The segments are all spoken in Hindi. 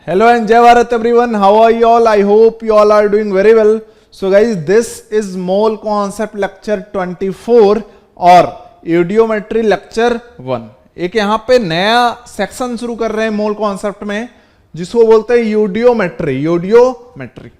Hello and Jai Bharat everyone. How are you all? I hope you all are doing very well. So guys, this is mole concept lecture 24 और यूडियोमेट्री लेक्चर 1. एक यहाँ पे नया सेक्शन शुरू कर रहे हैं मोल कॉन्सेप्ट में जिसको बोलते हैं यूडियोमेट्री.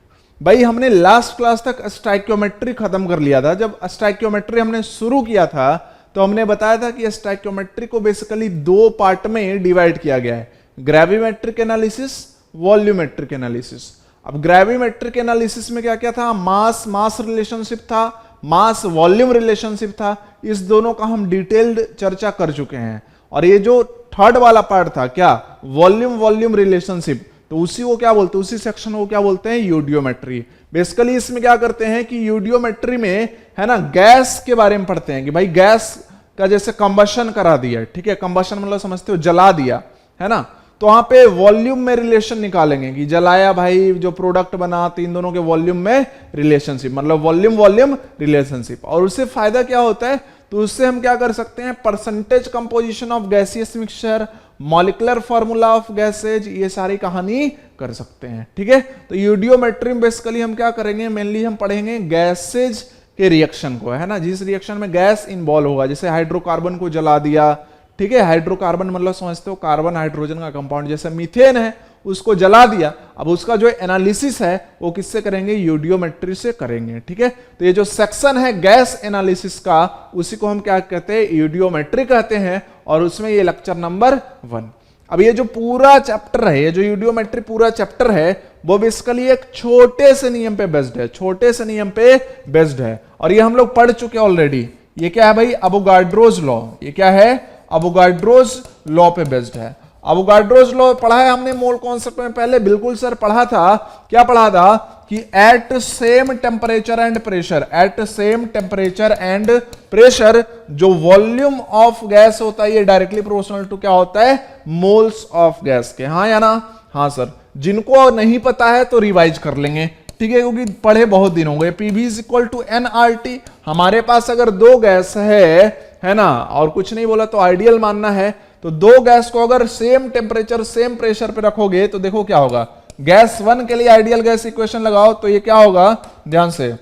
भाई हमने लास्ट क्लास तक स्टाइकियोमेट्री खत्म कर लिया था. जब स्टाइकियोमेट्री हमने शुरू किया था तो हमने बताया था कि स्टाइकियोमेट्री को बेसिकली दो पार्ट में डिवाइड किया गया है, ग्रेविमेट्रिक एनालिसिस, वॉल्यूमेट्रिक एनालिसिस. अब ग्रेविमेट्रिक एनालिसिस में क्या क्या था? मास रिलेशनशिप था, मास वॉल्यूम रिलेशनशिप था. इस दोनों का हम डिटेल्ड चर्चा कर चुके हैं. और ये जो थर्ड वाला पार्ट था क्या, वॉल्यूम रिलेशनशिप, तो उसी को क्या बोलते हैं, उसी सेक्शन को क्या बोलते हैं, यूडियोमेट्री. बेसिकली इसमें क्या करते हैं कि यूडियोमेट्री में है ना गैस के बारे में पढ़ते हैं कि भाई गैस का जैसे कंबशन करा दिया, ठीक है, कंबशन मतलब समझते हो जला दिया है ना, तो वहां पे वॉल्यूम में रिलेशन निकालेंगे कि जलाया भाई जो प्रोडक्ट बना, तो इन दोनों के वॉल्यूम में रिलेशनशिप, मतलब वॉल्यूम रिलेशनशिप. और उससे फायदा क्या होता है, तो उससे हम क्या कर सकते हैं, percentage composition of gaseous mixture, molecular formula of gases, ये सारी कहानी कर सकते हैं. ठीक है, तो यूडियोमेट्री में बेसिकली हम क्या करेंगे, मेनली हम पढ़ेंगे गैसेज के रिएक्शन को, है ना, जिस रिएक्शन में गैस इन्वॉल्व होगा. जैसे हाइड्रोकार्बन को जला दिया, ठीक है, हाइड्रोकार्बन मतलब समझते हो कार्बन हाइड्रोजन का कंपाउंड, जैसे मीथेन है उसको जला दिया. अब उसका जो एनालिसिस है वो किससे करेंगे, यूडियोमेट्री से करेंगे. ठीक है, तो ये जो सेक्शन है गैस एनालिसिस का, उसी को हम क्या कहते हैं, यूडियोमेट्री कहते हैं. और उसमें ये लेक्चर नंबर 1. अब ये जो पूरा चैप्टर है, ये जो यूडियोमेट्री पूरा चैप्टर है, वो बेसिकली एक छोटे से नियम पे बेस्ड है, छोटे से नियम पे बेस्ड है. और ये हम लोग पढ़ चुके ऑलरेडी. ये क्या है भाई, अवोगाड्रोज लॉ. ये क्या है, अवोगाड्रोज लॉ पे बेस्ड है. अवोगाड्रोज लॉ पढ़ा है हमने मोल कॉन्सेप्ट में पहले, बिल्कुल सर पढ़ा था. क्या पढ़ा था कि at same temperature and pressure, at same temperature and pressure जो वॉल्यूम ऑफ गैस होता है ये डायरेक्टली प्रोपोर्शनल टू क्या होता है, मोल्स ऑफ गैस के. हाँ या ना? हाँ सर. जिनको नहीं पता है तो रिवाइज कर लेंगे, ठीक है, क्योंकि पढ़े बहुत दिन हो गए. PV is equal to NRT. हमारे पास अगर दो गैस है ना, और कुछ नहीं बोला तो आइडियल मानना है, तो दो गैस को अगर सेम टेम्परेचर सेम प्रेशर पे रखोगे तो देखो क्या होगा. गैस 1 के लिए आइडियल गैस इक्वेशन लगाओ तो ये क्या होगा, ध्यान से,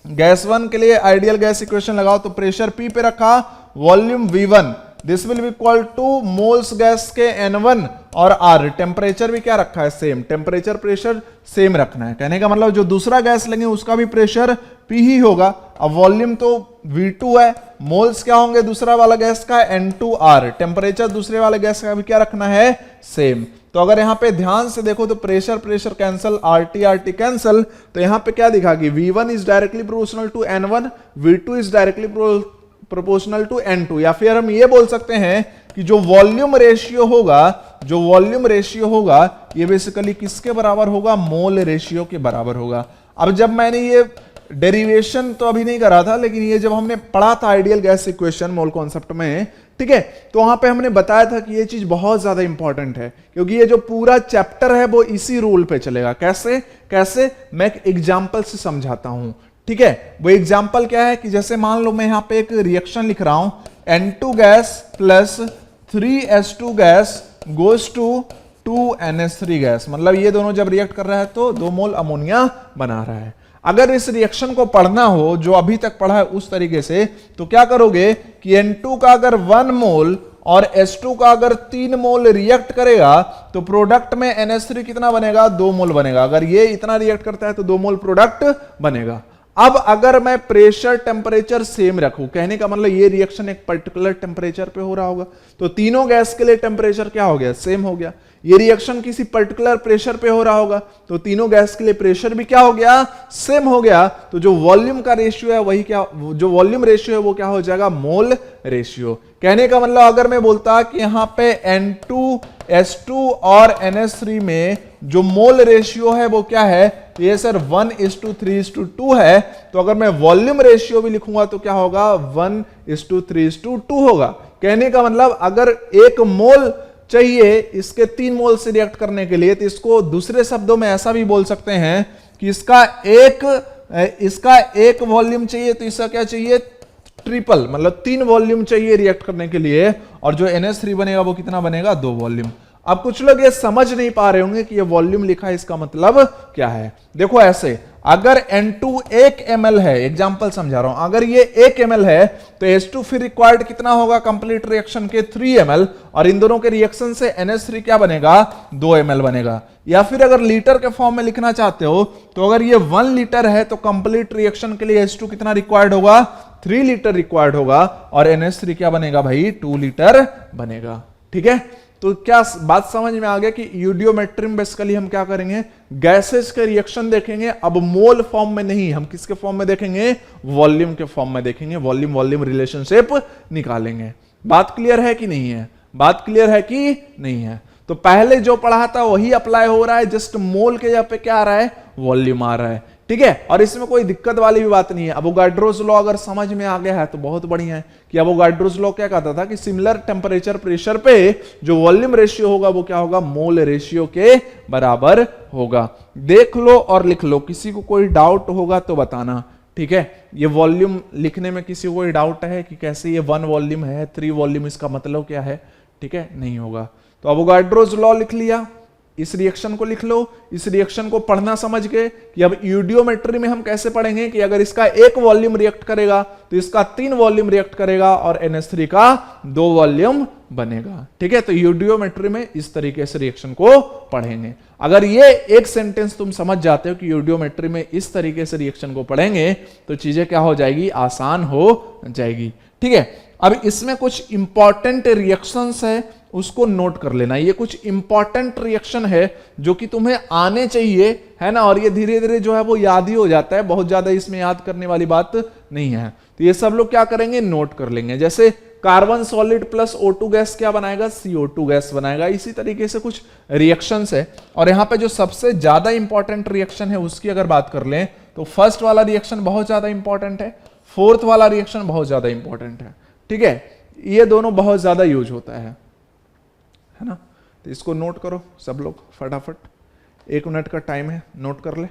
गैस 1 के लिए आइडियल गैस इक्वेशन लगाओ तो प्रेशर P पे रखा, volume V1, this will be equal two moles gas के N1 और R. टेम्परेचर भी क्या रखा है, सेम, टेम्परेचर प्रेशर सेम रखना है. कहने का मतलब जो दूसरा गैस लेंगे उसका भी प्रेशर P ही होगा. अब वॉल्यूम तो V2 है, मोल्स क्या होंगे दूसरा वाला गैस का, N2R. टेम्परेचर दूसरे वाले गैस का भी क्या रखना है, सेम. तो अगर यहां पे ध्यान से देखो तो प्रेशर कैंसल, RT कैंसल, तो यहां पे क्या दिखा कि V1 is directly proportional to N1, V2 is directly proportional to N2. या फिर हम ये बोल सकते हैं कि जो वॉल्यूम रेशियो होगा ये बेसिकली किसके बराबर होगा, मोल रेशियो के बराबर होगा. अब जब मैंने ये डेरिवेशन तो अभी नहीं करा था, लेकिन ये जब हमने पढ़ा था ideal gas equation mole concept में, ठीक है, तो वहां पे हमने बताया था कि ये चीज बहुत ज्यादा इंपॉर्टेंट है, क्योंकि ये जो पूरा चैप्टर है वो इसी रूल पे चलेगा. कैसे मैं एक एग्जांपल से समझाता हूं. ठीक है, वो एग्जांपल क्या है कि जैसे मान लो मैं यहां पे एक रिएक्शन लिख रहा हूं, N2 gas plus 3H2 gas goes to 2NH3 gas, मतलब ये दोनों जब रिएक्ट कर रहा है तो 2 मोल अमोनिया बना रहा है. अगर इस रिएक्शन को पढ़ना हो जो अभी तक पढ़ा है उस तरीके से, तो क्या करोगे कि N2 का अगर 1 मोल और H2 का अगर 3 मोल रिएक्ट करेगा तो प्रोडक्ट में NH3 कितना बनेगा, 2 मोल बनेगा. अगर ये इतना रिएक्ट करता है तो 2 मोल प्रोडक्ट बनेगा. अब अगर मैं प्रेशर टेम्परेचर सेम रखूं, कहने का मतलब ये रिएक्शन एक पर्टिकुलर टेम्परेचर पे हो रहा होगा, तो तीनों गैस के लिए टेम्परेचर क्या हो गया, सेम हो गया. ये रिएक्शन किसी पर्टिकुलर प्रेशर पे हो रहा होगा तो तीनों गैस के लिए प्रेशर भी क्या हो गया, सेम हो गया. तो जो वॉल्यूम का रेशियो है वही क्या, जो वॉल्यूम रेशियो है वो क्या हो जाएगा, मोल रेशियो. कहने का मतलब अगर मैं बोलता कि यहां पे N2, H2 और NH3 में जो मोल रेशियो है वो क्या है, तो ये सर 1:3:2 है. तो अगर मैं वॉल्यूम रेशियो भी लिखूंगा तो क्या होगा, 1:3:2 होगा. कहने का मतलब अगर 1 मोल चाहिए इसके 3 मोल से रिएक्ट करने के लिए, तो इसको दूसरे शब्दों में ऐसा भी बोल सकते हैं कि इसका एक वॉल्यूम चाहिए तो इसका क्या चाहिए, ट्रिपल, मतलब 3 वॉल्यूम चाहिए रिएक्ट करने के लिए. और जो NH3 बनेगा वो कितना बनेगा, 2 वॉल्यूम. अब कुछ लोग ये समझ नहीं पा रहे होंगे कि ये वॉल्यूम लिखा है इसका मतलब क्या है। देखो ऐसे, अगर N2 1 ml है, एग्जांपल समझा रहा हूं, अगर ये 1 ml है तो H2 फिर रिक्वायर्ड कितना होगा कंप्लीट रिएक्शन के 3 ml, और इन दोनों के रिएक्शन से NH3 क्या बनेगा 2 ml बनेगा। या फिर अगर लीटर के फॉर्म में लिखना चाहते हो तो अगर ये 1 लीटर है तो कंप्लीट रिएक्शन के लिए H2 कितना रिक्वायर्ड होगा 3 लीटर रिक्वायर्ड होगा, और NH3 क्या बनेगा भाई 2 लीटर बनेगा। ठीक है, तो क्या बात समझ में आ गया कि यूडियोमेट्री में बेसिकली हम क्या करेंगे, गैसेस के रिएक्शन देखेंगे। अब मोल फॉर्म में नहीं, हम किसके फॉर्म में देखेंगे, वॉल्यूम के फॉर्म में देखेंगे, वॉल्यूम वॉल्यूम रिलेशनशिप निकालेंगे। बात क्लियर है कि नहीं है, बात क्लियर है कि नहीं है। तो पहले जो पढ़ा था वही अप्लाई हो रहा है, जस्ट मोल के जगह पे क्या आ रहा है, वॉल्यूम आ रहा है। ठीक है, और इसमें कोई दिक्कत वाली भी बात नहीं है। अवोगाड्रोस लॉ अगर समझ में आ गया है तो बहुत बढ़िया है कि अवोगाड्रोस लॉ क्या कहता था कि सिमिलर टेम्परेचर प्रेशर पे जो वॉल्यूम रेशियो होगा वो क्या होगा, मोल रेशियो के बराबर होगा। देख लो और लिख लो, किसी को कोई डाउट होगा तो बताना। ठीक है, ये वॉल्यूम लिखने में किसी को कोई डाउट है कि कैसे ये 1 वॉल्यूम है 3 वॉल्यूम, इसका मतलब क्या है। ठीक है, नहीं होगा। तो अवोगाड्रोस लॉ लिख लिया, इस रिएक्शन को लिख लो। इस रिएक्शन को पढ़ना समझ गए कि अब यूडियोमेट्री में हम कैसे पढ़ेंगे कि अगर इसका 1 वॉल्यूम रिएक्ट करेगा तो इसका 3 वॉल्यूम रिएक्ट करेगा और NH3 का 2 वॉल्यूम बनेगा। ठीक है, तो यूडियोमेट्री में इस तरीके से रिएक्शन को पढ़ेंगे। अगर ये एक सेंटेंस तुम समझ जाते हो कि यूडियोमेट्री में इस तरीके से रिएक्शन को पढ़ेंगे तो चीजें क्या हो जाएगी, आसान हो जाएगी। ठीक है, अब इसमें कुछ इंपॉर्टेंट रिएक्शंस है, उसको नोट कर लेना। ये कुछ इंपॉर्टेंट रिएक्शन है जो कि तुम्हें आने चाहिए, है ना, और ये धीरे धीरे जो है वो याद ही हो जाता है, बहुत ज्यादा इसमें याद करने वाली बात नहीं है। तो ये सब लोग क्या करेंगे, नोट कर लेंगे। जैसे carbon solid plus O2 gas क्या बनाएगा, CO2 गैस बनाएगा। इसी तरीके से कुछ रिएक्शंस है, और यहाँ पे जो सबसे ज्यादा इंपॉर्टेंट रिएक्शन है उसकी अगर बात कर लें तो फर्स्ट वाला रिएक्शन बहुत ज्यादा इंपॉर्टेंट है, फोर्थ वाला रिएक्शन बहुत ज्यादा इंपॉर्टेंट है। ठीक है, ये दोनों बहुत ज्यादा यूज होता है ना। तो इसको नोट करो सब लोग फटाफट, 1 मिनट का टाइम है, नोट कर ले।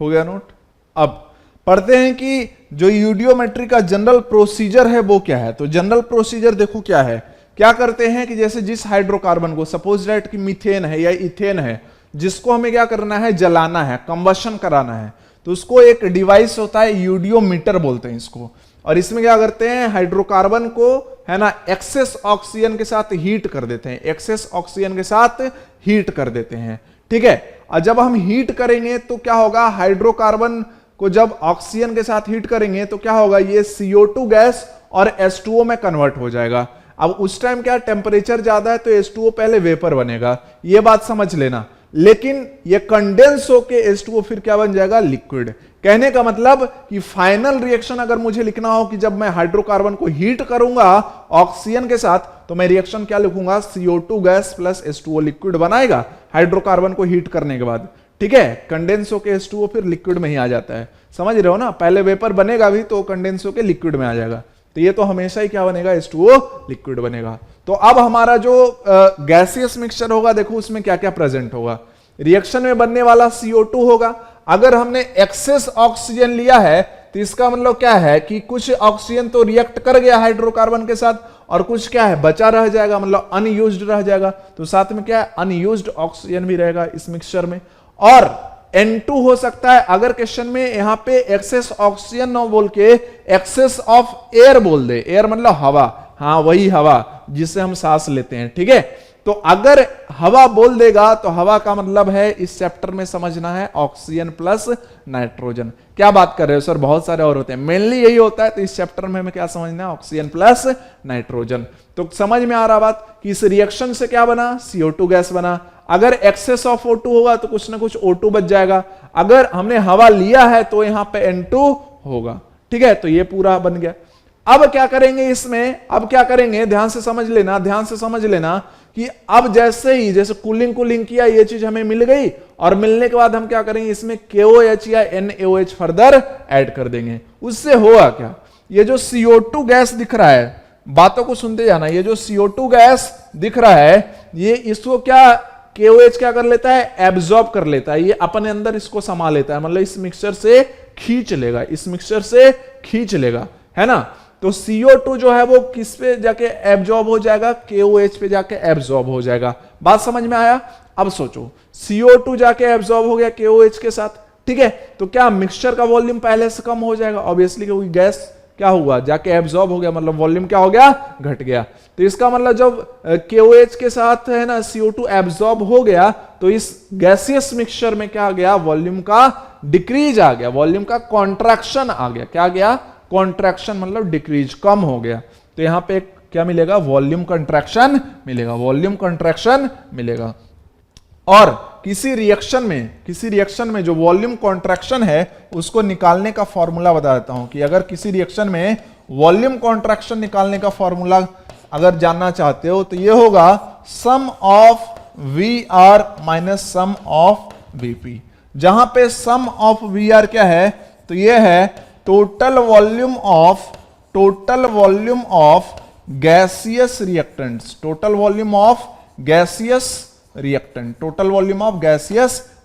हो गया नोट। अब पढ़ते हैं कि जो यूडियोमेट्री का जनरल प्रोसीजर है वो क्या है। तो जनरल प्रोसीजर देखो क्या है, क्या करते हैं कि जैसे जिस हाइड्रोकार्बन को, सपोज दैट कि मीथेन है या इथेन है, जिसको हमें क्या करना है, जलाना है, कंबशन कराना है, तो उसको एक डिवाइस होता है, यूडियोमीटर बोलते हैं इसको। और इसमें क्या करते हैं, हाइड्रोकार्बन को, है ना, एक्सेस ऑक्सीजन के साथ हीट कर देते हैं, एक्सेस ऑक्सीजन के साथ हीट कर देते हैं। ठीक है, और जब हम हीट करेंगे तो क्या होगा, हाइड्रोकार्बन को जब ऑक्सीजन के साथ हीट करेंगे तो क्या होगा, ये CO2 गैस और H2O में कन्वर्ट हो जाएगा। अब उस टाइम क्या टेम्परेचर ज्यादा है तो H2O पहले वेपर बनेगा, ये बात समझ लेना। लेकिन ये कंडेंस होके H2O फिर क्या बन जाएगा, लिक्विड। कहने का मतलब कि फाइनल रिएक्शन अगर मुझे लिखना हो कि जब मैं हाइड्रोकार्बन को हीट करूंगा ऑक्सीजन के साथ तो मैं रिएक्शन क्या लिखूंगा, CO2 gas plus H2O liquid बनाएगा हाइड्रोकार्बन को हीट करने के बाद। ठीक है, कंडेंस होके H2O फिर लिक्विड में ही आ जाता है, समझ रहे हो ना, पहले वेपर बनेगा भी तो कंडेंस होके लिक्विड में आ जाएगा। तो ये तो हमेशा ही क्या बनेगा, H2O लिक्विड बनेगा। तो अब हमारा जो गैसियस मिक्सचर होगा, देखो उसमें क्या क्या प्रेजेंट होगा। रिएक्शन में बनने वाला CO2 होगा। अगर हमने एक्सेस ऑक्सीजन लिया है तो इसका मतलब क्या है कि कुछ ऑक्सीजन तो रिएक्ट कर गया हाइड्रोकार्बन के साथ और कुछ क्या है, बचा रह जाएगा, मतलब अनयूज्ड रह जाएगा। तो साथ में क्या है, अनयूज्ड ऑक्सीजन भी रहेगा इस मिक्सचर में। और N2 हो सकता है, अगर क्वेश्चन में यहां पे एक्सेस ऑक्सीजन न बोल के एक्सेस ऑफ एयर बोल दे, एयर मतलब हवा, हाँ वही हवा जिससे हम सांस लेते हैं। ठीक है, तो अगर हवा बोल देगा तो हवा का मतलब है इस चैप्टर में समझना है ऑक्सीजन प्लस नाइट्रोजन। क्या बात कर रहे हो सर, बहुत सारे और होते हैं, मेनली यही होता है। तो इस चैप्टर में हमें क्या समझना है, ऑक्सीजन प्लस नाइट्रोजन। तो समझ में आ रहा बात कि इस रिएक्शन से क्या बना, CO2 गैस बना। अगर एक्सेस ऑफ O2 होगा तो कुछ ना कुछ O2 बच जाएगा। अगर हमने हवा लिया है तो यहां पे N2 होगा। ठीक है, तो ये पूरा बन गया। अब क्या करेंगे इसमें, अब क्या करेंगे, ध्यान से समझ लेना, ध्यान से समझ लेना कि अब जैसे कूलिंग किया, ये चीज हमें मिल गई, और मिलने के बाद हम क्या करेंगे, इसमें KOH या NaOH फर्दर ऐड कर देंगे। उससे होगा क्या, ये जो CO2 गैस दिख रहा है, बातों को सुनते जाना, ये जो CO2 गैस दिख रहा है, ये इसको क्या KOH क्या कर लेता है, एब्जॉर्ब कर लेता है, ये अपने अंदर इसको समा लेता है, मतलब इस मिक्सचर से खींच लेगा, इस मिक्सचर से खींच लेगा, है ना। तो CO2 जो है वो किस पे जाके एब्जॉर्ब हो जाएगा, KOH पे जाके एब्जॉर्ब हो जाएगा। बात समझ में आया। अब सोचो CO2 जाके एब्जॉर्ब हो गया KOH के साथ, ठीक है, तो क्या मिक्सचर का वॉल्यूम पहले से कम हो जाएगा, ऑब्वियसली, क्योंकि गैस क्या हुआ, जाके एब्जॉर्ब हो गया, मतलब वॉल्यूम क्या हो गया, घट गया। तो इसका मतलब जब KOH के साथ है ना CO2 एब्जॉर्ब हो गया, तो इस गैसियस मिक्सचर में क्या आ गया, वॉल्यूम का डिक्रीज आ गया, वॉल्यूम का कॉन्ट्रैक्शन आ गया। क्या आ गया, कॉन्ट्रैक्शन, मतलब डिक्रीज, कम हो गया। तो यहां पे क्या मिलेगा, वॉल्यूम कंट्रैक्शन मिलेगा, वॉल्यूम कंट्रैक्शन मिलेगा। और किसी रिएक्शन में जो वॉल्यूम कॉन्ट्रैक्शन है उसको निकालने का फॉर्मूला बता देता हूं कि अगर किसी रिएक्शन में वॉल्यूम कॉन्ट्रैक्शन निकालने का फॉर्मूला अगर जानना चाहते हो तो ये होगा sum of VR minus sum of VP। जहां पे सम ऑफ VR क्या है, तो ये है total volume of gaseous reactants, total volume of gaseous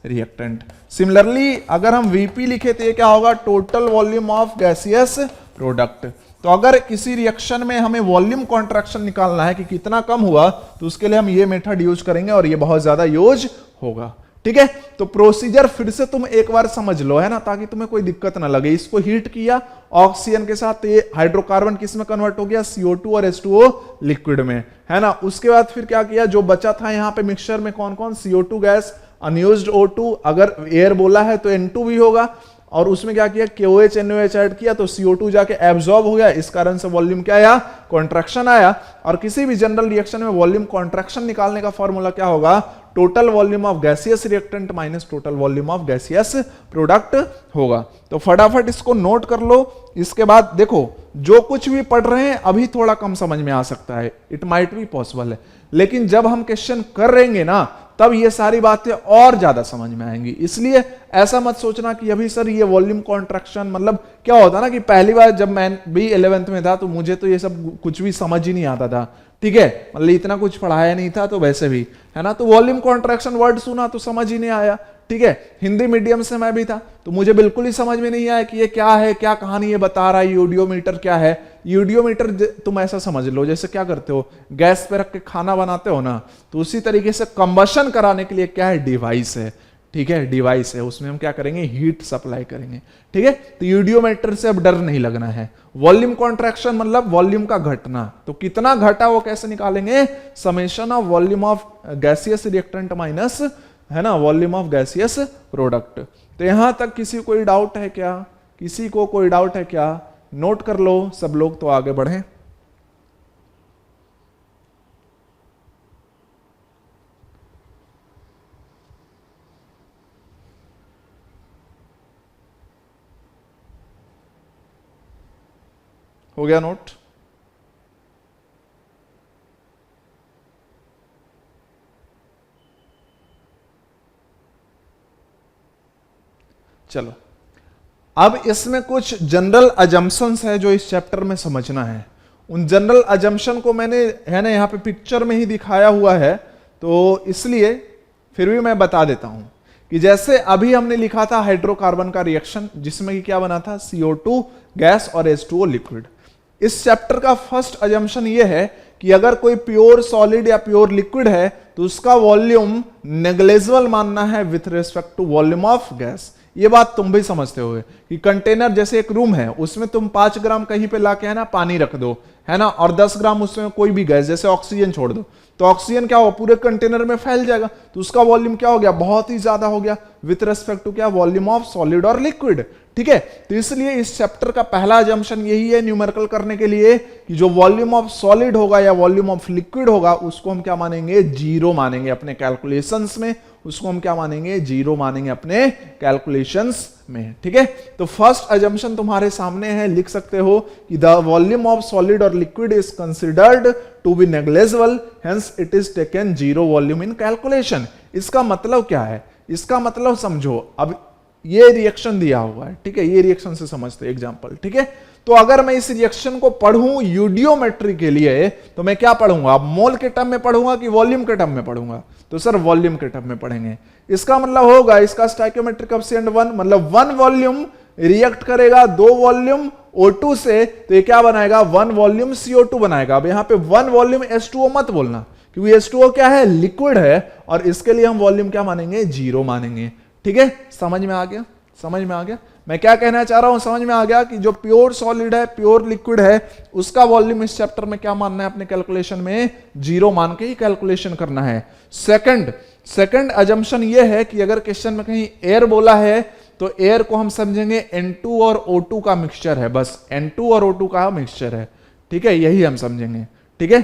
reactant. Similarly अगर हम VP लिखे तो ये क्या होगा, total volume of gaseous product. तो अगर किसी रिएक्शन में हमें वॉल्यूम कॉन्ट्रैक्शन निकालना है कि कितना कम हुआ, तो उसके लिए हम ये मेथड यूज करेंगे और ये बहुत ज्यादा यूज होगा। ठीक है, तो प्रोसीजर फिर से तुम एक बार समझ लो, है ना, ताकि तुम्हें कोई दिक्कत ना लगे। इसको हीट किया ऑक्सीजन के साथ, तो ये हाइड्रोकार्बन किस में कन्वर्ट हो गया, CO2 और H2O लिक्विड में, है ना। उसके बाद फिर क्या किया, जो बचा था यहाँ पे मिक्सचर में कौन कौन, CO2 गैस, अनयूज्ड O2, अगर एयर बोला है तो N2 भी होगा, और उसमें क्या किया, KOH NaOH ऐड किया, तो CO2 जाके एब्जॉर्ब हो गया, इस कारण से वॉल्यूम क्या आया, कॉन्ट्रैक्शन आया। और किसी भी जनरल रिएक्शन में वॉल्यूम कॉन्ट्रैक्शन निकालने का फॉर्मूला क्या होगा, total volume of gaseous reactant minus total volume of gaseous product होगा। तो फटाफट इसको नोट कर लो। इसके बाद देखो, जो कुछ भी पढ़ रहे हैं अभी थोड़ा कम समझ में आ सकता है, इट माइट बी पॉसिबल है, लेकिन जब हम क्वेश्चन कर रहेंगे ना, तब ये सारी बातें और ज्यादा समझ में आएंगी। इसलिए ऐसा मत सोचना कि अभी सर ये वॉल्यूम कॉन्ट्रैक्शन, मतलब क्या होता ना कि पहली बार जब मैं भी 11th में था तो मुझे तो ये सब कुछ भी समझ ही नहीं आता था, ठीक है, मतलब इतना कुछ पढ़ाया नहीं था, तो वैसे भी, है ना, तो वॉल्यूम कॉन्ट्रैक्शन वर्ड सुना तो समझ ही नहीं आया। ठीक है, हिंदी मीडियम से मैं भी था तो मुझे बिल्कुल ही समझ में नहीं आया कि ये क्या है, क्या कहानी ये बता रहा है, यूडियोमीटर क्या है। यूडियोमीटर तुम ऐसा समझ लो जैसे क्या करते हो, गैस पे रख के खाना बनाते हो ना, तो उसी तरीके से कंबशन कराने के लिए क्या है, डिवाइस है। ठीक है, डिवाइस है, उसमें हम क्या करेंगे, हीट सप्लाई करेंगे। ठीक है, तो यूडियोमीटर से अब डर नहीं लगना है। वॉल्यूम कॉन्ट्रैक्शन मतलब वॉल्यूम का घटना, तो कितना घटा वो कैसे निकालेंगे, summation of volume of gaseous reactant minus, है ना, वॉल्यूम ऑफ गैसियस प्रोडक्ट। तो यहां तक किसी को कोई डाउट है क्या, किसी को कोई डाउट है क्या, नोट कर लो सब लोग, तो आगे बढ़ें। हो गया नोट? चलो, अब इसमें कुछ जनरल अजम्पशंस है जो इस चैप्टर में समझना है। उन जनरल अजम्पशन को मैंने, है ना, यहां पे पिक्चर में ही दिखाया हुआ है, तो इसलिए फिर भी मैं बता देता हूं कि जैसे अभी हमने लिखा था हाइड्रोकार्बन का रिएक्शन, जिसमें कि क्या बना था, CO2 गैस और H2O लिक्विड। इस चैप्टर का फर्स्ट अजम्पशन ये है कि अगर कोई प्योर सॉलिड या प्योर लिक्विड है तो उसका वॉल्यूम नेग्लिजिबल मानना है with respect to volume of gas. ये बात तुम भी समझते हो कि कंटेनर जैसे एक रूम है, उसमें तुम 5 ग्राम कहीं पे लाके है ना पानी रख दो, है ना, और 10 ग्राम उसमें कोई भी गैस जैसे ऑक्सीजन छोड़ दो, तो ऑक्सीजन क्या होगा, पूरे कंटेनर में फैल जाएगा, तो उसका वॉल्यूम क्या हो गया, बहुत ही ज्यादा हो गया विथ रेस्पेक्ट टू क्या, वॉल्यूम ऑफ सॉलिड और लिक्विड। ठीक है, तो इसलिए इस चैप्टर का पहला अजम्पशन यही है न्यूमेरिकल करने के लिए कि जो वॉल्यूम ऑफ सॉलिड होगा या वॉल्यूम ऑफ लिक्विड होगा उसको हम क्या मानेंगे, जीरो मानेंगे अपने कैलकुलेशंस में, उसको हम क्या मानेंगे, जीरो मानेंगे अपने कैलकुलेशंस में। ठीक है, तो फर्स्ट अजम्पशन तुम्हारे सामने है, लिख सकते हो कि द वॉल्यूम ऑफ सॉलिड और liquid is considered to be negligible, hence it is taken zero volume in calculation. इसका मतलब क्या है, इसका मतलब समझो, अब ये रिएक्शन दिया हुआ है, ठीक है, ये रिएक्शन से समझते एग्जांपल। ठीक है, तो अगर मैं इस रिएक्शन को पढ़ूं यूडियोमेट्री के लिए तो मैं क्या पढ़ूंगा, मोल के टर्म में पढ़ूंगा कि वॉल्यूम के टर्म में पढ़ूंगा, तो सर वॉल्यूम के टर्म में पढ़ेंगे। इसका मतलब होगा इसका स्टोइकियोमेट्रिक कोएफिशिएंट 1, मतलब 1 वॉल्यूम रिएक्ट करेगा 2 वॉल्यूम O2 से, तो ये क्या बनाएगा, 1 वॉल्यूम CO2 बनाएगा। अब यहां पे 1 वॉल्यूम H2O मत बोलना, क्योंकि H2O क्या है, लिक्विड है, और इसके लिए हम वॉल्यूम क्या मानेंगे, जीरो मानेंगे। ठीक है, समझ में आ गया, समझ में आ गया मैं क्या कहना चाह रहा हूं, समझ में आ गया कि जो प्योर सॉलिड है, प्योर लिक्विड है, उसका वॉल्यूम इस चैप्टर में क्या मानना है अपने कैलकुलेशन में, जीरो मान के ही कैलकुलेशन करना है। सेकंड अजम्पशन ये है कि अगर क्वेश्चन में कहीं एयर बोला है तो एयर को हम समझेंगे N2 और O2 का मिक्सचर है, बस N2 और O2 का मिक्सचर है। ठीक है, यही हम समझेंगे। ठीक है,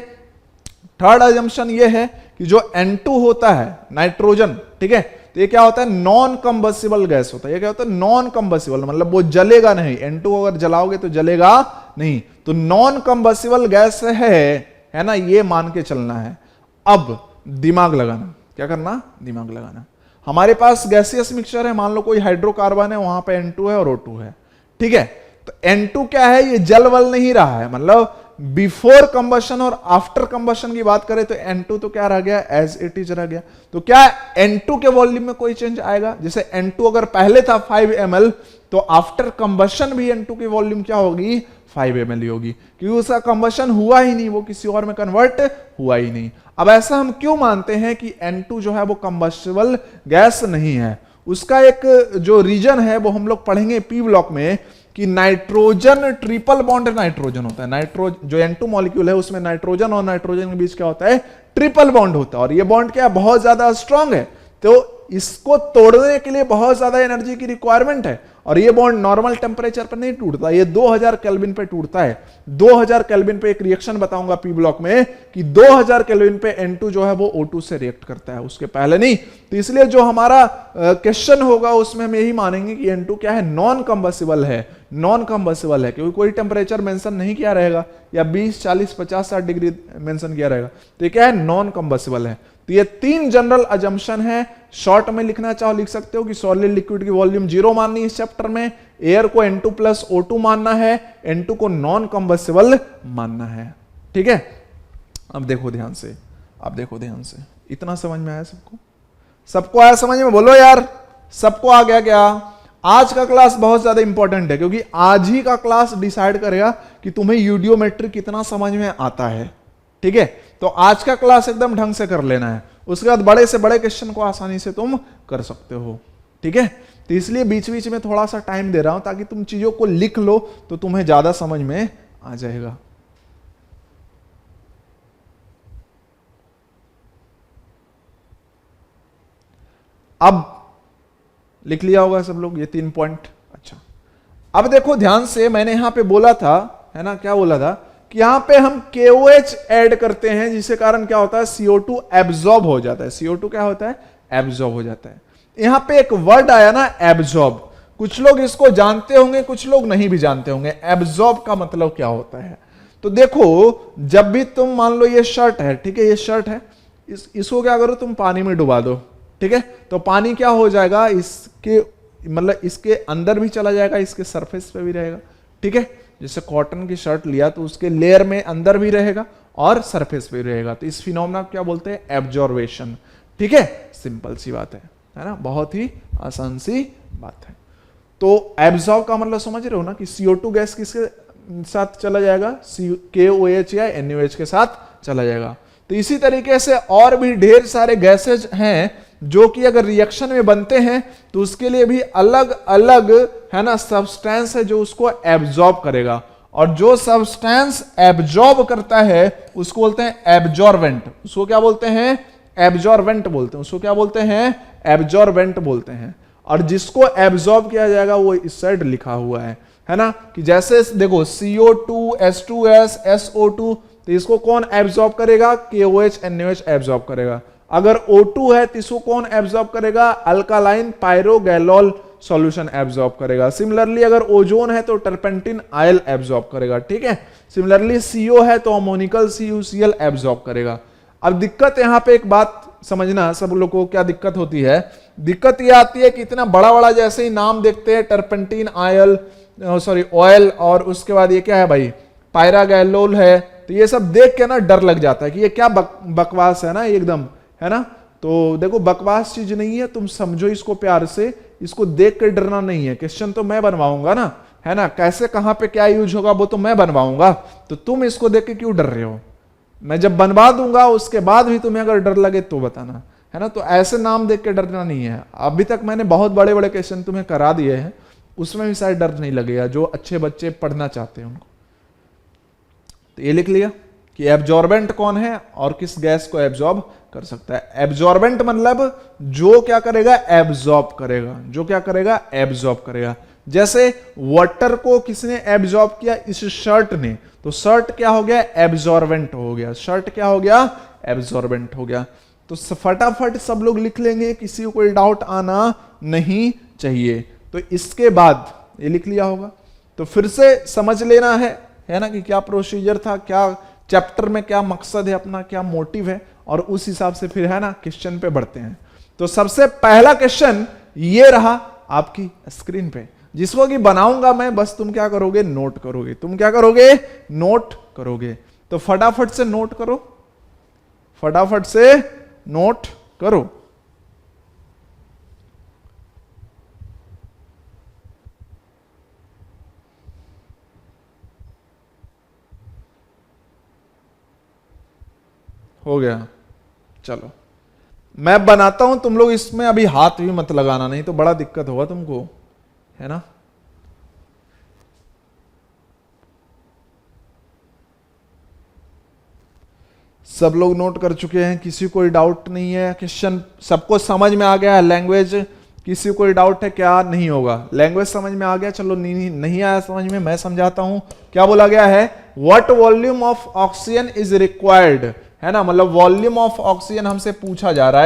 थर्ड अजम्पशन ये है कि जो N2 होता है नाइट्रोजन, ठीक है, तो ये क्या होता है, नॉन कंबस्टिबल गैस होता है। ये क्या होता है, नॉन कंबस्टिबल, मतलब वो जलेगा नहीं, N2 अगर जलाओगे तो जलेगा नहीं, तो नॉन कंबस्टिबल गैस है ना, ये मान के चलना है। अब दिमाग लगाना, क्या करना, दिमाग लगाना। हमारे पास गैसियस मिक्सचर है, मान लो कोई हाइड्रोकार्बन है, वहां पे N2 है और O2 है। ठीक है, तो N2 क्या है, ये जल वल नहीं रहा है, मतलब बिफोर कंबशन और आफ्टर कंबशन की बात करें तो N2 तो क्या रह गया, एज इट इज रह गया। तो क्या N2 के वॉल्यूम में कोई चेंज आएगा, जैसे N2 अगर पहले था 5 ml, तो आफ्टर कंबशन भी N2 की वॉल्यूम क्या होगी, 5 ml ही होगी, क्योंकि उसका कंबशन हुआ ही नहीं, वो किसी और में कन्वर्ट हुआ ही नहीं। अब ऐसा हम क्यों मानते हैं कि N2 जो है वो कंबस्टिबल गैस नहीं है, उसका एक जो रीजन है वो हम लोग पढ़ेंगे पी ब्लॉक में, कि नाइट्रोजन ट्रिपल बॉन्ड नाइट्रोजन होता है, जो N2 मॉलिक्यूल है उसमें नाइट्रोजन और नाइट्रोजन के बीच क्या होता है, ट्रिपल बॉन्ड होता है, और ये बॉन्ड क्या है, बहुत ज्यादा स्ट्रांग है, तो इसको तोड़ने के लिए बहुत ज्यादा एनर्जी की रिक्वायरमेंट है, और ये बॉन्ड नॉर्मल टेम्परेचर पर नहीं टूटता, ये 2000 केल्विन पे टूटता है। 2000 केल्विन पे एक रिएक्शन बताऊंगा पी ब्लॉक में कि 2000 केल्विन पे N2 जो है वो O2 से रिएक्ट करता है, उसके पहले नहीं। तो इसलिए जो हमारा क्वेश्चन होगा उसमें हम यही मानेंगे कि N2 क्या है, नॉन कंबस्टिबल है, नॉन कंबस्टिबल है, क्योंकि कोई टेम्परेचर मेंशन नहीं किया रहेगा, या 20, 40, 50, 60 डिग्री मेंशन किया रहेगा, तो ये क्या है, नॉन कंबस्टिबल है। तो ये 3 जनरल अजम्पशन है, शॉर्ट में लिखना चाहो लिख सकते हो कि सॉलिड लिक्विड की वॉल्यूम जीरो माननी है इस चैप्टर में, एयर को N2 प्लस O2 मानना है, N2 को नॉन कंबस्टिबल मानना है। ठीक है, अब देखो ध्यान से, अब देखो ध्यान से, इतना समझ में आया सबको, सबको आया समझ में, बोलो यार, सबको आ गया क्या? आज का क्लास बहुत ज्यादा इंपॉर्टेंट है, क्योंकि आज ही का क्लास डिसाइड करेगा कि तुम्हें यूडियोमेट्री कितना समझ में आता है। ठीक है, तो आज का क्लास एकदम ढंग से कर लेना है, उसके बाद बड़े से बड़े क्वेश्चन को आसानी से तुम कर सकते हो। ठीक है, तो इसलिए बीच बीच में थोड़ा सा टाइम दे रहा हूं ताकि तुम चीजों को लिख लो तो तुम्हें ज्यादा समझ में आ जाएगा। अब लिख लिया होगा सब लोग ये 3 पॉइंट। अच्छा, अब देखो ध्यान से, मैंने यहां पे बोला था, है ना, क्या बोला था कि यहां पे हम KOH ऐड करते हैं, जिसके कारण क्या होता है, CO2 एब्जॉर्ब हो जाता है। CO2 क्या होता है, एब्जॉर्ब हो जाता है। यहां पे एक वर्ड आया ना, एब्जॉर्ब, कुछ लोग इसको जानते होंगे, कुछ लोग नहीं भी जानते होंगे। एब्जॉर्ब का मतलब क्या होता है, तो देखो, जब भी तुम मान लो ये शर्ट है, ठीक है, ये शर्ट है, इसको क्या करो, तुम पानी में डुबा दो, ठीक है, तो पानी क्या हो जाएगा, इसके मतलब इसके अंदर भी चला जाएगा, इसके सरफेस पे भी रहेगा। ठीक है, जैसे कॉटन की शर्ट लिया तो उसके लेयर में अंदर भी रहेगा और सरफेस पे भी रहेगा, तो इस फिनोमेना क्या बोलते हैं, एब्जॉर्वेशन। ठीक है, सिंपल सी बात है ना, बहुत ही आसान सी बात है। तो एब्जॉर्ब का मतलब समझ रहे हो ना, कि CO2 गैस किसके साथ चला जाएगा, KOH या NaOH के साथ चला जाएगा। तो इसी तरीके से और भी ढेर सारे गैसेज हैं जो कि अगर रिएक्शन में बनते हैं तो उसके लिए भी अलग अलग है ना सब्सटेंस है जो उसको एब्जॉर्ब करेगा, और जो सब्सटेंस एब्जॉर्ब करता है उसको बोलते हैं एब्जॉर्बेंट। उसको क्या बोलते हैं? एब्जॉर्बेंट बोलते हैं। उसको क्या बोलते हैं? एब्जॉर्बेंट बोलते हैं। और जिसको एब्जॉर्ब किया जाएगा वो इस साइड लिखा हुआ है ना, कि जैसे देखो CO2 H2S SO2, तो इसको कौन एब्जॉर्ब करेगा? KOH NaOH एब्जॉर्ब करेगा। अगर O2 है तो इसको कौन एब्जॉर्ब करेगा? अल्कालाइन पायरोगैलोल सॉल्यूशन एब्जॉर्ब करेगा। सिमिलरली अगर ओजोन है तो टर्पेंटिन आयल एब्जॉर्ब करेगा, ठीक है। सिमिलरली CO है तो अमोनिकल CuCl एब्जॉर्ब करेगा। अब दिक्कत यहां पे एक बात समझना, सब लोग को क्या दिक्कत होती है? दिक्कत यह आती है कि इतना बड़ा बड़ा जैसे ही नाम देखते हैं टर्पेंटिन आयल ऑयल, और उसके बाद ये क्या है भाई? पायरागैलोल है, तो ये सब देख के ना डर लग जाता है कि ये क्या बकवास है ना एकदम, है ना। तो देखो बकवास चीज नहीं है, तुम समझो इसको प्यार से, इसको देख के डरना नहीं है। क्वेश्चन तो मैं बनवाऊंगा ना, है ना, कैसे कहां पे क्या यूज होगा वो तो मैं बनवाऊंगा, तो तुम इसको देख के क्यों डर रहे हो? मैं जब बनवा दूंगा उसके बाद भी तुम्हें अगर डर लगे तो बताना, है ना। तो ऐसे नाम देख के डरना नहीं है। अभी तक मैंने बहुत बड़े बड़े क्वेश्चन तुम्हें करा दिए हैं, उसमें भी शायद डर नहीं लगेगा, जो अच्छे बच्चे पढ़ना चाहते हैं उनको। तो ये लिख लिया कि एब्जॉर्बेंट कौन है और किस गैस को एब्जॉर्ब कर सकता है। एब्जॉर्बेंट मतलब जो क्या करेगा? एब्जॉर्ब करेगा। जो क्या करेगा? एब्जॉर्ब करेगा। जैसे वाटर को किसने एब्जॉर्ब किया? इस शर्ट ने, तो शर्ट क्या हो गया? एब्जॉर्बेंट हो गया। शर्ट क्या हो गया? एब्जॉर्बेंट हो गया। तो फटाफट सब लोग लिख लेंगे, किसी को कोई डाउट आना नहीं चाहिए। तो इसके बाद ये लिख लिया होगा, तो फिर से समझ लेना है ना, कि क्या प्रोसीजर था, क्या चैप्टर में क्या मकसद है अपना, क्या मोटिव है, और उस हिसाब से फिर है ना क्वेश्चन पे बढ़ते हैं। तो सबसे पहला क्वेश्चन ये रहा आपकी स्क्रीन पे, जिसको कि बनाऊंगा मैं, बस तुम क्या करोगे? नोट करोगे। तुम क्या करोगे? नोट करोगे। तो फटाफट से नोट करो, फटाफट से नोट करो। हो गया? चलो मैं बनाता हूं, तुम लोग इसमें अभी हाथ भी मत लगाना, नहीं तो बड़ा दिक्कत होगा तुमको, है ना। सब लोग नोट कर चुके हैं, किसी कोई डाउट नहीं है? क्वेश्चन सबको समझ में आ गया है? लैंग्वेज किसी को कोई डाउट है क्या? नहीं होगा। लैंग्वेज समझ में आ गया? चलो नहीं आया समझ में, मैं समझाता हूं। क्या बोला गया है? What volume of oxygen is required, है ना, मतलब वॉल्यूम ऑफ ऑक्सीजन हमसे पूछा जा रहा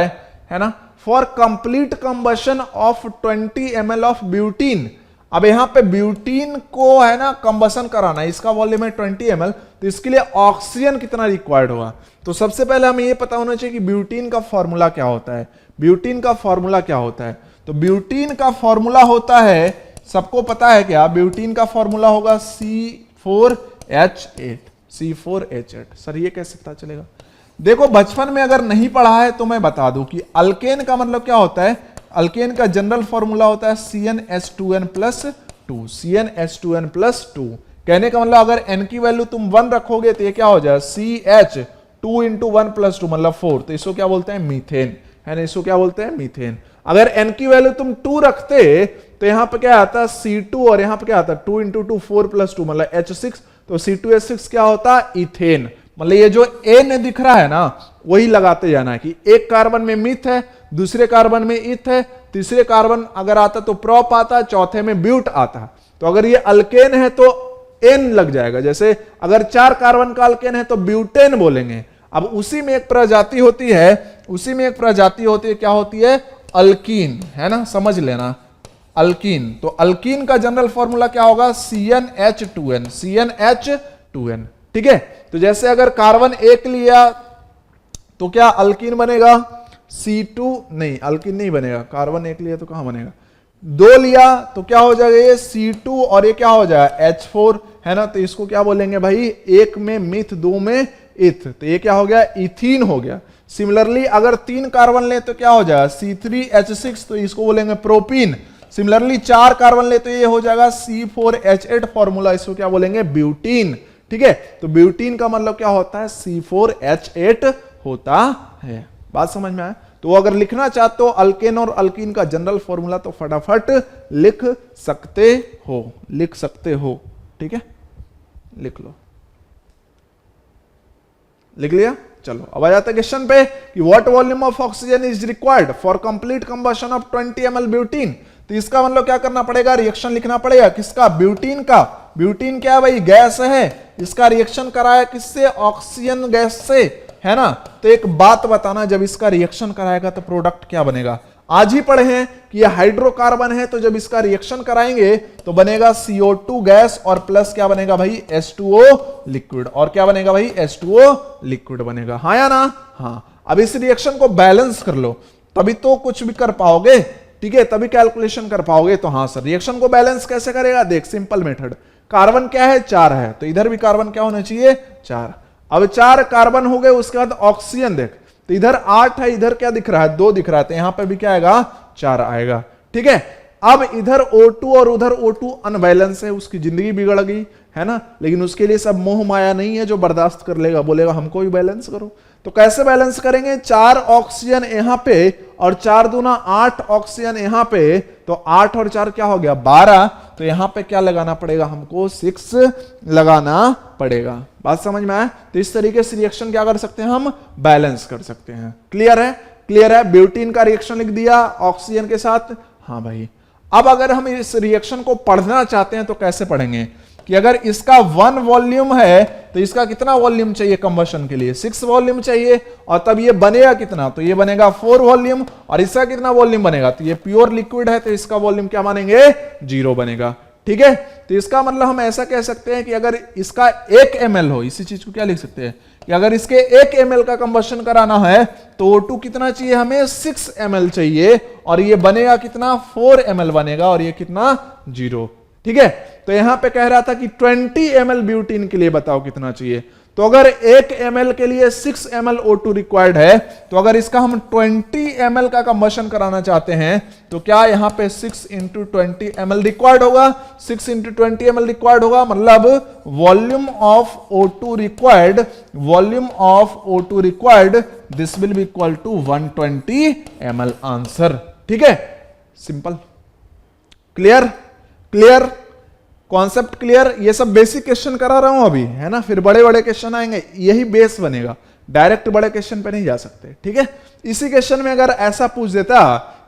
है ना, for complete combustion of 20 ml of butene. अब यहां पे ब्यूटीन को है ना कंबशन कराना है, इसका वॉल्यूम है 20 ml, तो इसके लिए ऑक्सीजन कितना रिक्वायर्ड होगा? तो सबसे पहले हमें यह पता होना चाहिए कि ब्यूटीन का फॉर्मूला क्या होता है। ब्यूटीन का फॉर्मूला क्या होता है? तो ब्यूटीन का फॉर्मूला होता है, सबको पता है क्या? ब्यूटीन का फॉर्मूला होगा C4H8। C4H8। सर ये कैसे पता चलेगा? देखो बचपन में अगर नहीं पढ़ा है तो मैं बता दूं कि अल्केन का मतलब क्या होता है। अल्केन का जनरल फॉर्मूला होता है CnH2n+2। CnH2n+2 कहने का मतलब अगर n की वैल्यू तुम 1 रखोगे तो ये क्या हो जाएगा? CH 2 × 1+2 मतलब 4, तो इसको क्या बोलते हैं? मीथेन, है ना, इसको क्या बोलते हैं? मीथेन। अगर n की वैल्यू तुम 2 रखते तो यहां पे क्या आता है? C2, और यहां पे क्या आता है? 2 × 2 4+2 मतलब H6, तो C2H6 क्या होता है? इथेन। मतलब ये जो N दिख रहा है ना वही लगाते जाना है कि एक कार्बन में मिथ है, दूसरे कार्बन में इथ है, तीसरे कार्बन अगर आता तो प्रोप आता, चौथे में ब्यूट आता। तो अगर ये अल्केन है तो N लग जाएगा। जैसे अगर 4 कार्बन का अल्केन है तो ब्यूटेन बोलेंगे। अब उसी में एक प्रजाति होती है, उसी में एक प्रजाति होती है, क्या होती है? अल्कीन, है ना, समझ लेना, अल्कीन। तो अल्कीन का जनरल फॉर्मूला क्या होगा? CnH2n। CnH2n, ठीक है। तो जैसे अगर कार्बन 1 लिया तो क्या अल्कीन बनेगा? C2 नहीं, अल्कीन नहीं बनेगा। कार्बन 1 लिया तो कहां बनेगा? 2 लिया तो क्या हो जाएगा? ये C2 और ये क्या हो जाएगा? H4, है ना। तो इसको क्या बोलेंगे भाई? 1 में मिथ, 2 में इथ, तो ये क्या हो गया? इथीन हो गया। सिमिलरली अगर 3 कार्बन ले तो क्या हो जाएगा? C3H6, तो इसको बोलेंगे प्रोपीन। सिमिलरली 4 कार्बन ले तो ये हो जाएगा C4H8 फॉर्मूला, इसको क्या बोलेंगे? ब्यूटीन, ठीक है। तो ब्यूटीन का मतलब क्या होता है? C4H8 होता है। बात समझ में आया? तो अगर लिखना चाहते हो अल्केन और अल्कीन का जनरल फॉर्मूला तो फटाफट लिख सकते हो। ठीक है, लिख लो। लिख लिया? चलो अब आ जाता है क्वेश्चन पे कि what volume of oxygen is required for complete combustion of 20 ml butene. तो इसका मतलब क्या करना पड़ेगा, रिएक्शन लिखना पड़ेगा किसका, ब्यूटीन का। ब्यूटीन क्या है भाई, गैस है, इसका रिएक्शन कराया किससे, ऑक्सीजन गैस से, है ना। तो एक बात बताना, जब इसका रिएक्शन कराएगा तो प्रोडक्ट क्या बनेगा। आज ही पढ़े हैं कि यह हाइड्रोकार्बन है, तो जब इसका रिएक्शन कराएंगे तो बनेगा CO2 गैस और प्लस क्या बनेगा भाई, H2O लिक्विड। और क्या बनेगा भाई, H2O लिक्विड बनेगा, हाँ या ना। हाँ, अब इस रिएक्शन को बैलेंस कर लो तभी तो कुछ भी कर पाओगे, ठीक है, तभी कैलकुलेशन कर पाओगे। तो हाँ सर, रिएक्शन को बैलेंस कैसे करेगा, देख सिंपल मेथड। कार्बन क्या है, 4 है, तो इधर भी कार्बन क्या होना चाहिए, 4। अब 4 कार्बन हो गए, उसके बाद ऑक्सीजन देख, तो इधर 8 है, इधर क्या दिख रहा है, 2 दिख रहा है, तो यहां पे भी क्या आएगा, 4 आएगा। ठीक है, अब इधर O2 और उधर O2 अनबैलेंस है, उसकी जिंदगी बिगड़ गई, है ना। लेकिन उसके लिए सब मोह माया नहीं है जो बर्दाश्त कर लेगा, बोलेगा हमको भी बैलेंस करो। तो कैसे बैलेंस करेंगे, 4 ऑक्सीजन यहां पे और 4 दूना 8 ऑक्सीजन यहां पे, तो 8 और 4 क्या हो गया, 12। तो यहां पे क्या लगाना पड़ेगा, हमको 6 लगाना पड़ेगा। बात समझ में आया। तो इस तरीके से रिएक्शन क्या कर सकते हैं, हम बैलेंस कर सकते हैं। क्लियर है, क्लियर है। ब्यूटीन का रिएक्शन लिख दिया ऑक्सीजन के साथ, हाँ भाई। अब अगर हम इस रिएक्शन को पढ़ना चाहते हैं तो कैसे पढ़ेंगे, कि अगर इसका 1 वॉल्यूम है तो इसका कितना वॉल्यूम चाहिए कंबशन के लिए, 6 वॉल्यूम चाहिए, और तब ये बनेगा कितना, तो ये बनेगा 4 वॉल्यूम। और इसका कितना वॉल्यूम बनेगा, तो ये प्योर लिक्विड है, तो इसका वॉल्यूम क्या मानेंगे, 0 बनेगा। ठीक है, तो इसका मतलब हम ऐसा कह सकते हैं कि अगर इसका 1 ml हो, इसी चीज को क्या लिख सकते हैं कि अगर इसके 1 ml का कंबशन कराना है तो O2 कितना चाहिए, हमें 6 ml चाहिए, और ये बनेगा कितना, 4 ml बनेगा, और ये कितना, 0। ठीक है, तो यहां पे कह रहा था कि 20 ml ब्यूटीन के लिए बताओ कितना चाहिए। तो अगर 1 ml के लिए 6 ml O2 रिक्वायर्ड है, तो अगर इसका हम 20 ml का कंबशन कराना चाहते हैं तो क्या यहां पे 6 × 20 ml रिक्वायर्ड होगा, 6 × 20 ml रिक्वायर्ड होगा, मतलब volume of O2 required, volume of O2 required, this will be equal to 120 ml answer. ठीक है, simple, clear, clear, concept clear. ये सब बेसिक क्वेश्चन करा रहा हूं अभी, है ना, फिर बड़े बड़े क्वेश्चन आएंगे, यही बेस बनेगा, डायरेक्ट बड़े क्वेश्चन पे नहीं जा सकते। ठीक है, इसी क्वेश्चन में अगर ऐसा पूछ देता,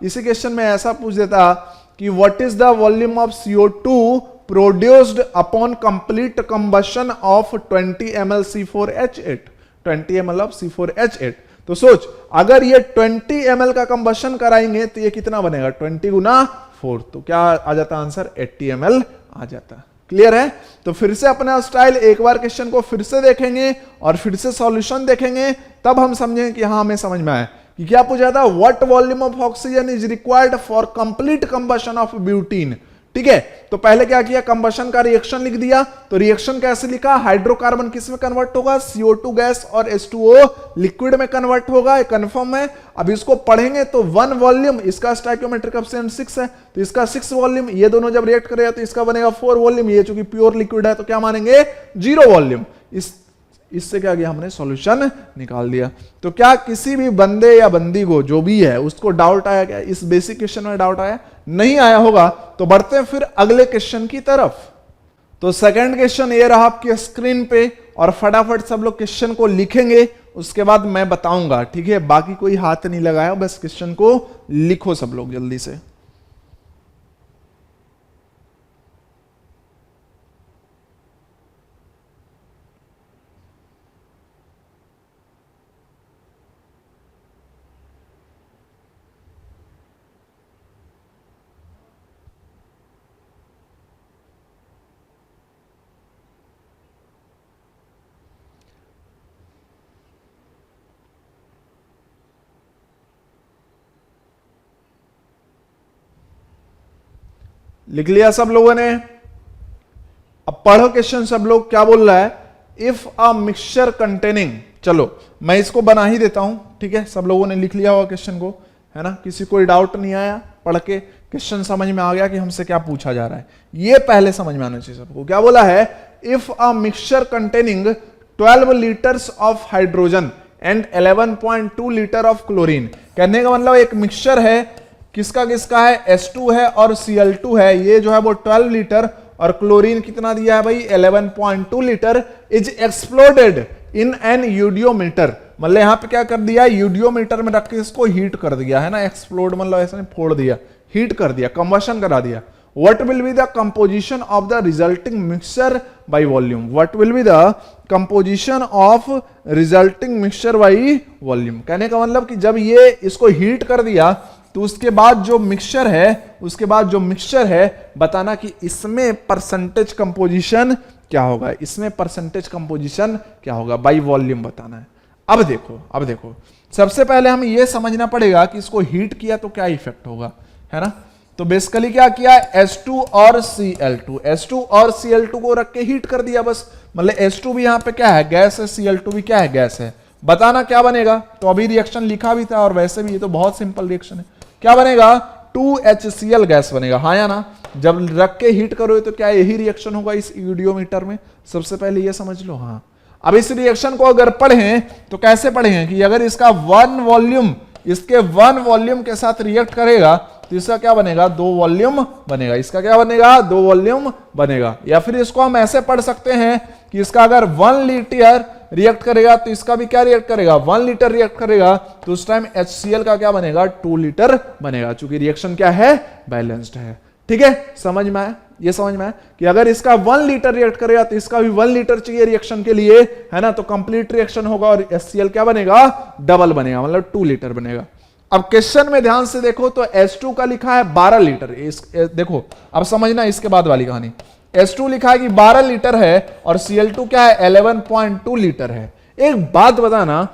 इसी क्वेश्चन में ऐसा पूछ देता कि what is the volume of CO2 produced upon complete combustion of 20 ml C4H8, 20 ml of C4H8, तो सोच अगर ये 20 ml का कंबशन कराएंगे तो ये कितना बनेगा, 20 × 4, तो क्या आ जाता आंसर, 80 ml आ जाता। क्लियर है। तो फिर से अपना स्टाइल, एक बार क्वेश्चन को फिर से देखेंगे और फिर से सॉल्यूशन देखेंगे, तब हम समझेंगे कि हाँ हमें समझ में आया कि क्या पूछा था, what volume of oxygen is required for complete combustion of butene. ठीक है, तो पहले क्या किया, कंबशन का रिएक्शन लिख दिया। तो रिएक्शन कैसे लिखा, हाइड्रोकार्बन किस में कन्वर्ट होगा, CO2 गैस और H2O लिक्विड में कन्वर्ट होगा, ये कंफर्म है। अब इसको पढ़ेंगे तो 1 वॉल्यूम, इसका स्टोइकियोमेट्रिक कोएफिशिएंट 6 है, तो इसका 6 वॉल्यूम, ये दोनों जब रिएक्ट करेगा तो इसका बनेगा 4 वॉल्यूम, ये चूंकि प्योर लिक्विड है तो क्या मानेंगे, 0 वॉल्यूम। इससे क्या किया हमने, सॉल्यूशन निकाल दिया। तो क्या किसी भी बंदे या बंदी को, जो भी है, उसको डाउट आया क्या, इस बेसिक क्वेश्चन में डाउट आया, नहीं आया होगा तो बढ़ते हैं फिर अगले क्वेश्चन की तरफ। तो सेकंड क्वेश्चन ये रहा आपकी स्क्रीन पे, और फटाफट सब लोग क्वेश्चन को लिखेंगे, उसके बाद मैं बताऊंगा। ठीक है, बाकी कोई हाथ नहीं लगाया, बस क्वेश्चन को लिखो सब लोग जल्दी से। लिख लिया सब लोगों ने। अब पढ़ो क्वेश्चन सब लोग, क्या बोल रहा है, इफ अ मिक्सचर कंटेनिंग, चलो मैं इसको बना ही देता हूं। ठीक है, सब लोगों ने लिख लिया होगा क्वेश्चन को, है ना, किसी कोई डाउट नहीं आया, पढ़ के क्वेश्चन समझ में आ गया कि हमसे क्या पूछा जा रहा है, ये पहले समझ में आना चाहिए सबको। क्या बोला है, if a mixture containing 12 litres of hydrogen, and 11.2 litre of chlorine. कहने का मतलब एक मिक्सचर है, किसका किसका है, H2 है और Cl2 है, ये जो है वो 12 लीटर, और क्लोरीन कितना दिया है भाई 11.2 litre, is exploded in an eudiometer. मतलब यहां पे क्या कर दिया, यूडियोमीटर में रख के इसको हीट कर दिया है ना, एक्सप्लोड मतलब ऐसा नहीं, फोड़ दिया, हीट कर दिया, कंबशन करा दिया। What will be the composition of the resulting mixture by volume? What will be the composition of resulting mixture by volume? कहने का मतलब कि जब ये इसको हीट कर दिया तो उसके बाद जो मिक्सचर है, बताना कि इसमें परसेंटेज कंपोजिशन क्या होगा, इसमें परसेंटेज कंपोजिशन क्या होगा, बाई वॉल्यूम बताना है। अब देखो सबसे पहले हमें यह समझना पड़ेगा कि इसको हीट किया तो क्या इफेक्ट होगा, है ना। तो बेसिकली क्या किया, H2 और Cl2 को रख के हीट कर दिया बस। मतलब H2 भी यहां पे क्या है, गैस है, Cl2 भी क्या है, गैस है। बताना क्या बनेगा, तो अभी रिएक्शन लिखा भी था और वैसे भी ये तो बहुत सिंपल रिएक्शन है। क्या बनेगा, 2HCl गैस बनेगा, हाँ या ना। जब रख के हीट करो तो क्या यही रिएक्शन होगा इस यूडियोमीटर में, सबसे पहले ये समझ लो। हाँ, अब इस रिएक्शन को अगर पढ़ें तो कैसे पढ़ें कि अगर इसका वन वॉल्यूम के साथ रिएक्ट करेगा तो इसका क्या बनेगा, 2 वॉल्यूम बनेगा, इसका क्या बनेगा, 2 वॉल्यूम बनेगा। या फिर इसको हम ऐसे पढ़ सकते हैं कि इसका अगर 1 लीटर रिएक्ट करेगा तो इसका भी क्या रिएक्ट करेगा, 1 लीटर रिएक्ट करेगा, तो उस टाइम HCl का क्या बनेगा, 2 लीटर बनेगा, चूंकि रिएक्शन क्या है, बैलेंस्ड है। ठीक है, समझ में आया, ये समझ में आया कि अगर इसका 1 लीटर रिएक्ट करेगा तो इसका भी 1 लीटर चाहिए रिएक्शन के लिए, है ना। तो कंप्लीट रिएक्शन होगा और HCl क्या बनेगा, डबल बनेगा, मतलब 2 लीटर बनेगा। अब क्वेश्चन में ध्यान से देखो तो H2 का लिखा है 12 लीटर। देखो अब समझना इसके बाद वाली कहानी। H2 लिखा है कि 12 लीटर है और Cl2 क्या है, 11.2 लीटर है। एक बात बताना,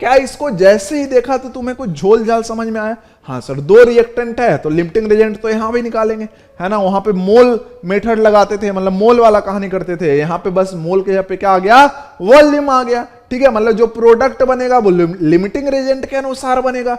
क्या इसको जैसे ही देखा तो तुम्हें कुछ झोल झाल समझ में आया? हाँ सर, 2 रिएक्टेंट है तो लिमिटिंग रिएजेंट तो यहां भी निकालेंगे, है ना। वहां पे मोल मेथड लगाते थे, मतलब मोल वाला कहानी करते थे। यहां पे बस मोल के यहाँ पे क्या आ गया, वॉल्यूम आ गया। ठीक है, मतलब जो प्रोडक्ट बनेगा वो लिमिटिंग रिएजेंट के अनुसार बनेगा।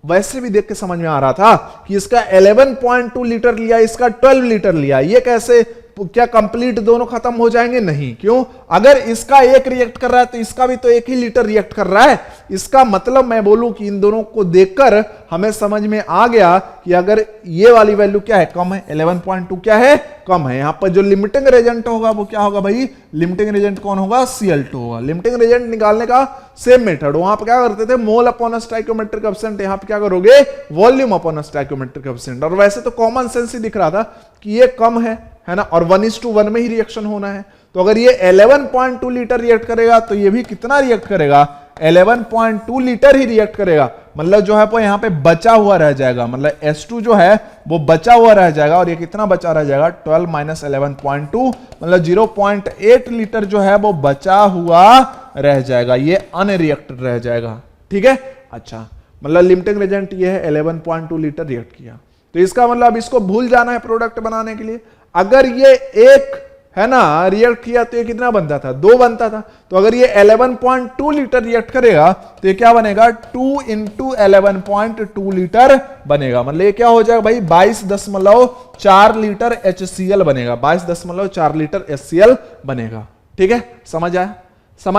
वैसे भी देख के समझ में आ रहा था कि इसका 11.2 लीटर लिया, इसका 12 लीटर लिया, ये कैसे, क्या कंप्लीट दोनों खत्म हो जाएंगे? नहीं। क्यों? अगर इसका एक रिएक्ट कर रहा है तो इसका भी तो 1 ही लीटर रिएक्ट कर रहा है। इसका मतलब मैं बोलूं कि इन दोनों को देखकर हमें समझ में आ गया कि अगर ये वाली वैल्यू क्या है, कम है, 11.2 क्या है, कम है। यहां पर जो लिमिटिंग रेजेंट होगा वो क्या होगा भाई, लिमिटिंग रेजेंट कौन होगा, Cl2 होगा। लिमिटिंग रेजेंट निकालने का सेम मेथड, वहां पर क्या करते थे, मोल अपॉन स्टोइकियोमेट्रिक कोएफिशिएंट, यहां पे क्या करोगे, वॉल्यूम अपॉन स्टोइकियोमेट्रिक कोएफिशिएंट। और वैसे तो कॉमन सेंस ही दिख रहा था कि ये कम है ना, और 1:1 में ही रिएक्शन होना है। तो अगर ये 11.2 लीटर रिएक्ट करेगा तो ये भी कितना रिएक्ट करेगा, 11.2 लीटर ही रिएक्ट करेगा। मतलब जो है वो यहां पे बचा हुआ रह जाएगा, मतलब H2 जो है वो बचा हुआ रह जाएगा। और ये कितना बचा रह जाएगा, 12 - 11.2, मतलब 0.8 लीटर जो है वो बचा हुआ रह जाएगा, ये अनरिएक्टेड रह जाएगा। ठीक है, अच्छा, मतलब लिमिटिंग रेजेंट ये है, 11.2 लीटर रिएक्ट किया। तो इसका मतलब इसको भूल जाना है प्रोडक्ट बनाने के लिए। अगर ये एक है ना रिएक्ट किया तो ये कितना बनता था, 2 बनता था। तो अगर ये 11.2 लीटर रिएक्ट करेगा तो ये क्या बनेगा, 2 × 11.2 लीटर बनेगा। मतलब ये क्या हो जाएगा भाई, 22.4 लीटर HCl बनेगा, 22.4 लीटर HCl बनेगा। ठीक है, समझ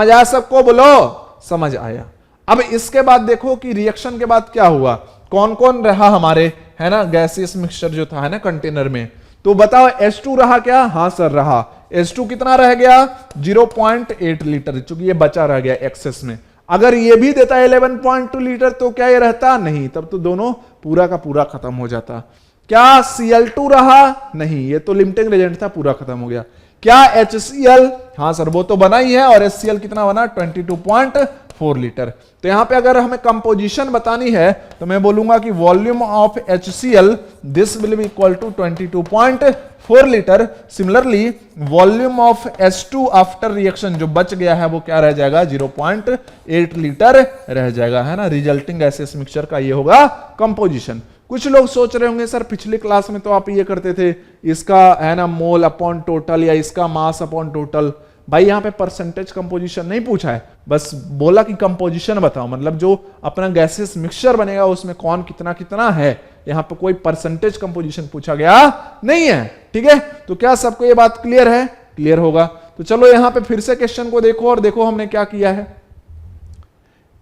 आया सबको, बोलो समझ आया। अब इसके बाद देखो कि रिएक्शन के बाद क्या हुआ, कौन कौन रहा हमारे, है ना, गैसियस मिक्सचर जो था, है ना, कंटेनर में। तो बताओ H2 रहा क्या, हाँ सर रहा। H2 कितना रह गया, 0.8 लीटर, चूंकि ये बचा रह गया एक्सेस में। अगर ये भी देता 11.2 लीटर तो क्या ये रहता, नहीं, तब तो दोनों पूरा का पूरा खत्म हो जाता। क्या Cl2 रहा, नहीं, ये तो लिमिटिंग रेजेंट था, पूरा खत्म हो गया। क्या HCl, हाँ सर वो तो बना ही है, और HCl कितना बना, 22.4 लीटर। तो यहां पे अगर हमें कंपोजिशन बतानी है तो मैं बोलूंगा कि volume of HCl this will be equal to 22.4 litre. Similarly volume of H2 after reaction जो बच गया है वो क्या रह जाएगा, 0.8 लीटर रह जाएगा, है ना। रिजल्टिंग गैसियस मिक्सचर का ये होगा कंपोजिशन। कुछ लोग सोच रहे होंगे सर पिछली क्लास में तो आप ये करते थे, इसका है ना मोल अपॉन टोटल या इसका मास अपॉन टोटल। भाई यहां पे परसेंटेज कंपोजिशन नहीं पूछा है, बस बोला कि कंपोजिशन बताओ, मतलब जो अपना गैसेस मिक्सचर बनेगा उसमें कौन कितना कितना है। यहां पे कोई परसेंटेज कंपोजिशन पूछा गया नहीं है। ठीक है, तो क्या सबको ये बात क्लियर है, क्लियर होगा। तो चलो यहां पे फिर से क्वेश्चन को देखो और देखो हमने क्या किया है।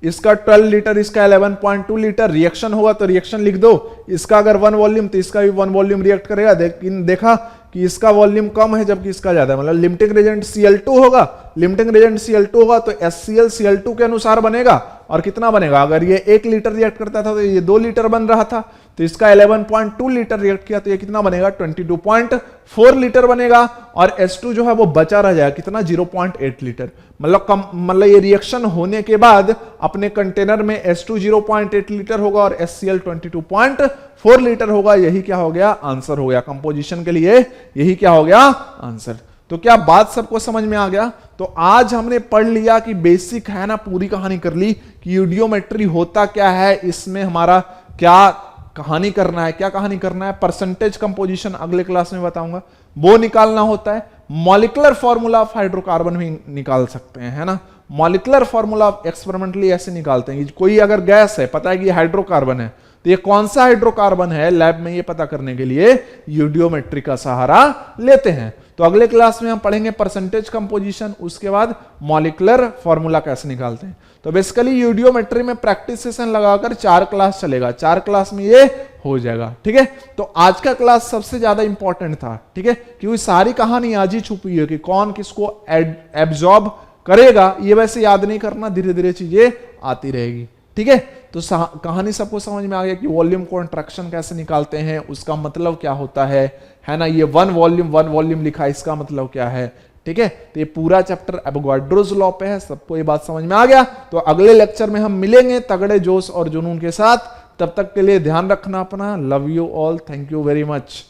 इसका 12 लीटर, इसका 11.2 लीटर, रिएक्शन होगा तो रिएक्शन लिख दो। इसका अगर 1 वॉल्यूम तो इसका भी 1 वॉल्यूम रिएक्ट करेगा। लेकिन देखा कि इसका वॉल्यूम कम है जबकि इसका ज्यादा है, मतलब लिमिटिंग रिएजेंट Cl2 होगा। लिमिटिंग रिएजेंट Cl2 होगा तो HCl Cl2 के अनुसार बनेगा। और कितना बनेगा, अगर ये 1 लीटर रिएक्ट करता था तो ये 2 लीटर बन रहा था, तो इसका 11.2 लीटर रिएक्ट किया तो ये कितना बनेगा, 22.4 लीटर बनेगा। और H2 जो है वो बचा रह जाएगा कितना, 0.8 लीटर। मतलब ये रिएक्शन होने के बाद अपने कंटेनर में H2 0.8 लीटर होगा और HCl 22.4 लीटर होगा। यही क्या हो गया, आंसर हो गया कंपोजिशन के लिए, यही क्या हो गया आंसर। तो क्या बात सबको समझ में आ गया? तो आज हमने पढ़ लिया कि बेसिक है ना, पूरी कहानी कर ली कि यूडियोमेट्री होता क्या है, इसमें हमारा क्या कहानी करना है, क्या कहानी करना है। परसेंटेज कंपोजिशन अगले क्लास में बताऊंगा, वो निकालना होता है। मॉलिक्यूलर फॉर्मूला ऑफ हाइड्रोकार्बन भी निकाल सकते हैं, है ना। मॉलिक्यूलर फॉर्मूला एक्सपेरिमेंटली ऐसे निकालते हैं कि कोई अगर गैस है, पता है कि हाइड्रोकार्बन है, तो ये कौन सा हाइड्रोकार्बन है, लैब में ये पता करने के लिए यूडियोमेट्री का सहारा लेते हैं। तो अगले क्लास में हम पढ़ेंगे परसेंटेज कंपोजिशन, उसके बाद मॉलिक्यूलर फॉर्मूला कैसे निकालते हैं। तो बेसिकली यूडियोमेट्री में प्रैक्टिस सेशन लगाकर 4 क्लास चलेगा, 4 क्लास में ये हो जाएगा, ठीक है। तो आज का क्लास सबसे ज्यादा इंपॉर्टेंट था, ठीक है, क्योंकि सारी कहानी आज ही छुपी है कि कौन किसको एब्जॉर्ब करेगा, ये वैसे याद नहीं करना, धीरे धीरे चीजें आती रहेगी, ठीक है। तो कहानी सबको समझ में आ गया कि वॉल्यूम कॉन्ट्रैक्शन कैसे निकालते हैं, उसका मतलब क्या होता है ना। ये 1 वॉल्यूम लिखा है, इसका मतलब क्या है, ठीक है। तो ये पूरा चैप्टर एवोगाड्रोस लॉ पे है, सबको ये बात समझ में आ गया। तो अगले लेक्चर में हम मिलेंगे तगड़े जोश और जुनून के साथ। तब तक के लिए ध्यान रखना अपना। Love you all, thank you very much.